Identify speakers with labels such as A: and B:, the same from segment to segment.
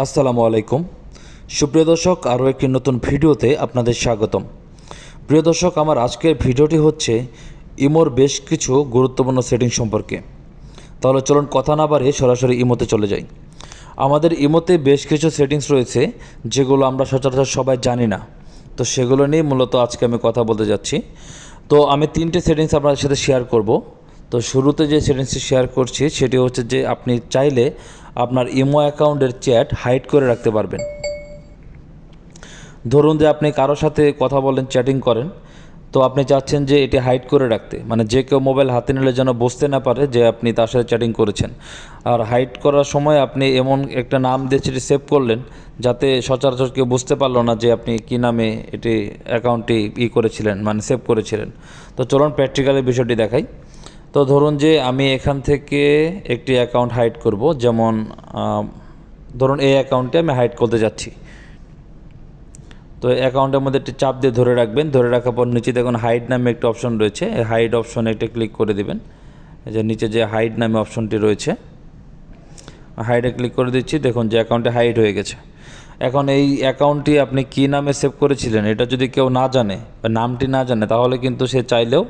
A: আসসালামু আলাইকুম সুপ্রিয় দর্শক, আরও একটি নতুন ভিডিওতে আপনাদের স্বাগতম। প্রিয় দর্শক, আমার আজকের ভিডিওটি হচ্ছে ইমোর বেশ কিছু গুরুত্বপূর্ণ সেটিং সম্পর্কে। তাহলে চলুন কথা না বাড়িয়ে সরাসরি ইমোতে চলে যাই। আমাদের ইমোতে বেশ কিছু সেটিংস রয়েছে যেগুলো আমরা সচরাচর সবাই জানি না, তো সেগুলো নিয়ে মূলত আজকে আমি কথা বলতে যাচ্ছি। তো আমি তিনটে সেটিংস আপনাদের সাথে শেয়ার করব। তো শুরুতে যে সেটিংসটি শেয়ার করছি সেটি হচ্ছে যে আপনি চাইলে আপনার ইমো অ্যাকাউন্টের চ্যাট হাইড করে রাখতে পারবেন। ধরুন যে আপনি কারোর সাথে কথা বলেন, চ্যাটিং করেন, তো আপনি চাচ্ছেন যে এটি হাইড করে রাখতে, মানে যে কেউ মোবাইল হাতে নিলে যেন বুঝতে না পারে যে আপনি তার সাথে চ্যাটিং করেছেন। আর হাইড করার সময় আপনি এমন একটা নাম দিয়ে সেটি সেভ করলেন যাতে সচরাচর কেউ বুঝতে পারলো না যে আপনি কী নামে এটি অ্যাকাউন্টটি করেছিলেন, মানে সেভ করেছিলেন। তো চলুন প্র্যাকটিক্যালি বিষয়টি দেখাই। তো ধরুন যে আমি এখান থেকে একটি অ্যাকাউন্ট হাইড করব, যেমন ধরুন এই অ্যাকাউন্টে আমি হাইড করতে যাচ্ছি। তো অ্যাকাউন্টের মধ্যে একটি চাপ দিয়ে ধরে রাখবেন, ধরে রাখার পর নিচে দেখুন হাইড নামে একটি অপশন রয়েছে, এই হাইড অপশনে একটা ক্লিক করে দিবেন। এই যে নিচে যে হাইড নামে অপশনটি রয়েছে, হাইডে ক্লিক করে দিচ্ছি। দেখুন যে অ্যাকাউন্টে হাইড হয়ে গেছে। এখন এই অ্যাকাউন্টটি আপনি কী নামে সেভ করেছিলেন এটা যদি কেউ না জানে বা নামটি না জানে, তাহলে কিন্তু সে চাইলেও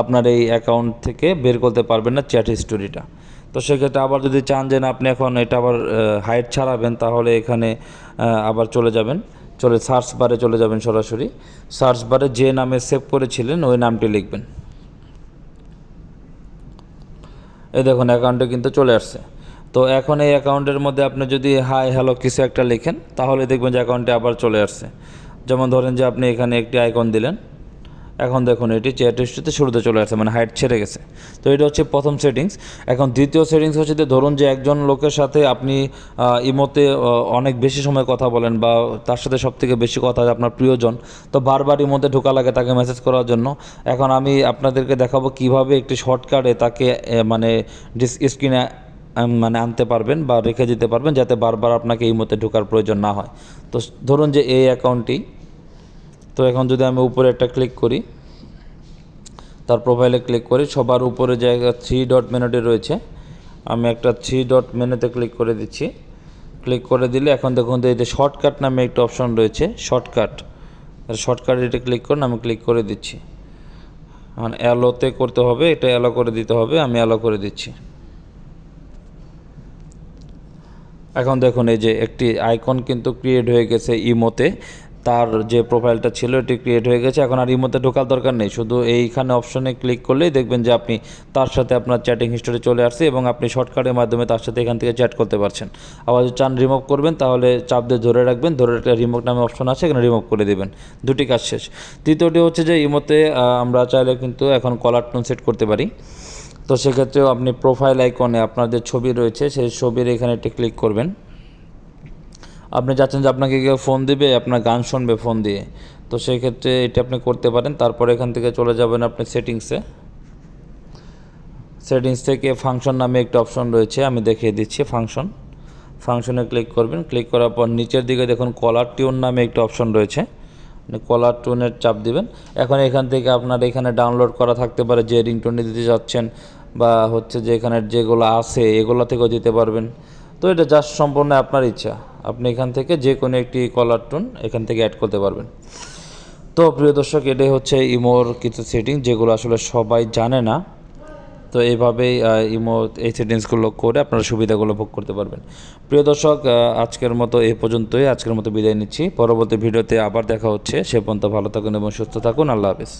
A: আপনার এই অ্যাকাউন্ট থেকে বের করতে পারবেন না চ্যাট হিস্টোরিটা। তো সেক্ষেত্রে আবার যদি চান যে না আপনি এখন এটা আবার হাইড ছাড়াবেন, তাহলে এখানে আবার চলে যাবেন, সার্চ বারে চলে যাবেন। সরাসরি সার্চ বারে যে নামে সেভ করেছিলেন ওই নামটি লিখবেন। এই দেখুন অ্যাকাউন্টে কিন্তু চলে আসছে। তো এখন এই অ্যাকাউন্টের মধ্যে আপনি যদি হাই হ্যালো কিছু একটা লেখেন, তাহলে দেখবেন যে অ্যাকাউন্টে আবার চলে আসছে। যেমন ধরেন যে আপনি এখানে একটি আইকন দিলেন, এখন দেখুন এটি চ্যাট হিস্ট্রিতে শুরুতে চলে আসছে, মানে হাইড ছেড়ে গেছে। তো এটা হচ্ছে প্রথম সেটিংস। এখন দ্বিতীয় সেটিংস হচ্ছে যে ধরুন যে একজন লোকের সাথে আপনি ইমোতে অনেক বেশি সময় কথা বলেন, বা তার সাথে সবথেকে বেশি কথা আপনার প্রিয়জন, তো বারবার ইমোতে ঢোকা লাগে তাকে মেসেজ করার জন্য। এখন আমি আপনাদেরকে দেখাবো কিভাবে একটি শর্টকাটে তাকে মানে স্ক্রিনে মানে আনতে পারবেন বা রেখে দিতে পারবেন, যাতে বারবার আপনাকে ইমোতে ঢোকার প্রয়োজন না হয়। তো ধরুন যে এই অ্যাকাউন্টটি, তো এখন যদি আমি উপরে একটা ক্লিক করি, তার প্রোফাইলে ক্লিক করি, সবার উপরে জায়গা 3 ডট মেনুটি রয়েছে, আমি একটা 3 ডট মেনুতে ক্লিক করে দিচ্ছি। ক্লিক করে দিলে এখন দেখুন এই যে শর্টকাট নামে একটা অপশন রয়েছে, শর্টকাট এটা ক্লিক করুন, আমি ক্লিক করে দিচ্ছি। এখন অ্যালোতে করতে হবে, এটা অ্যালো করে দিতে হবে, আমি অ্যালো করে দিচ্ছি। এখন দেখুন এই যে একটি আইকন কিন্তু ক্রিয়েট হয়ে গেছে ইমোতে, তার যে প্রোফাইলটা ছিল এটি ক্রিয়েট হয়ে গেছে। এখন আর ইমোতে ঢোকার দরকার নেই, শুধু এইখানে অপশনে ক্লিক করলেই দেখবেন যে আপনি তার সাথে আপনার চ্যাটিং হিস্টোরি চলে আসছে এবং আপনি শর্টকাটের মাধ্যমে তার সাথে এখান থেকে চ্যাট করতে পারছেন। আবার যদি চান রিমুভ করবেন, তাহলে চাপ দিয়ে ধরে রাখবেন, ধরে একটা রিমুভ নামে অপশন আছে, এখানে রিমুভ করে দেবেন। দুটি কাজ শেষ। তৃতীয়টি হচ্ছে যে ইমোতে আমরা চাইলে কিন্তু এখন কলার টোন সেট করতে পারি। তো সেক্ষেত্রেও আপনি প্রোফাইল আইকনে আপনার যে ছবি রয়েছে সেই ছবির এখানে একটি ক্লিক করবেন। আপনি চাচ্ছেন যে আপনাকে কেউ ফোন দিবে, আপনার গান শুনবে ফোন দিয়ে, তো সেই ক্ষেত্রে এটা আপনি করতে পারেন। তারপরে এখান থেকে চলে যাবেন আপনি সেটিংস থেকে ফাংশন নামে একটা অপশন রয়েছে, আমি দেখিয়ে দিচ্ছি। ফাংশনে ক্লিক করবেন। ক্লিক করার পর নিচের দিকে দেখুন কলার টিউন নামে একটা অপশন রয়েছে, কলার টিউনের চাপ দিবেন। এখন এখান থেকে আপনার এখানে ডাউনলোড করা থাকতে পারে যে রিংটোনটি দিতে যাচ্ছেন, বা হচ্ছে যে এখানে যেগুলো আছে এগুলো থেকেও দিতে পারবেন। তো এটা জাস্ট সম্পূর্ণ আপনার ইচ্ছা, আপনি এখান থেকে যে কোনো একটি কলার টোন এখান থেকে অ্যাড করতে পারবেন। তো প্রিয় দর্শক, এটাই হচ্ছে ইমোর কিছু সেটিং যেগুলো আসলে সবাই জানে না। তো এইভাবেই এই সেটিংসগুলো করে আপনারা সুবিধাগুলো ভোগ করতে পারবেন। প্রিয় দর্শক, আজকের মতো এই পর্যন্তই, আজকের মতো বিদায় নিচ্ছি। পরবর্তী ভিডিওতে আবার দেখা হচ্ছে। সে পর্যন্ত ভালো থাকুন এবং সুস্থ থাকুন। আল্লাহ হাফেজ।